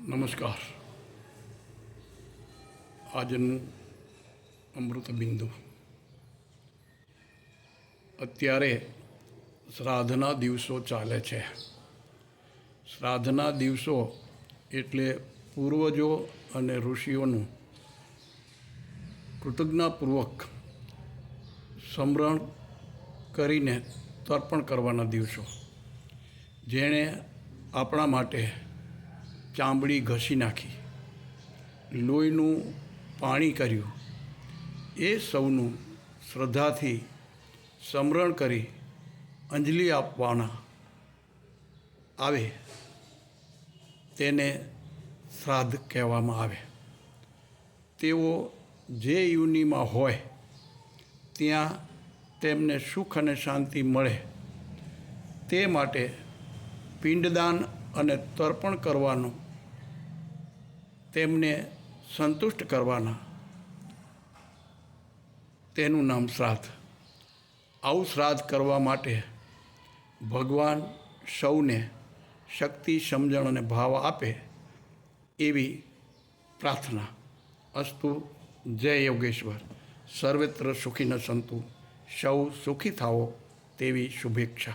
નમસ્કાર. આજનું અમૃત બિંદુ. અત્યારે શ્રાદ્ધના દિવસો ચાલે છે. શ્રાદ્ધના દિવસો એટલે પૂર્વજો અને ઋષિઓનું કૃતજ્ઞતાપૂર્વક સ્મરણ કરીને તર્પણ કરવાના દિવસો. જેણે આપણા માટે ચામડી ઘસી નાખી, લોહીનું પાણી કર્યું, એ સૌનું શ્રદ્ધાથી સ્મરણ કરી અંજલિ આપવાના આવે તેને શ્રાદ્ધ કહેવામાં આવે. તેઓ જે યોનિમાં હોય ત્યાં તેમને સુખ અને શાંતિ મળે તે માટે પિંડદાન અને તર્પણ કરવાનું, તેમને સંતુષ્ટ કરવાના, તેનું નામ શ્રાદ્ધ. આવું શ્રાદ્ધ કરવા માટે ભગવાન સૌને શક્તિ, સમજણ અને ભાવ આપે એવી પ્રાર્થના. અસ્તુ. જય યોગેશ્વર. સર્વત્ર સુખી ન સંતુ. સૌ સુખી થાઓ તેવી શુભેચ્છા.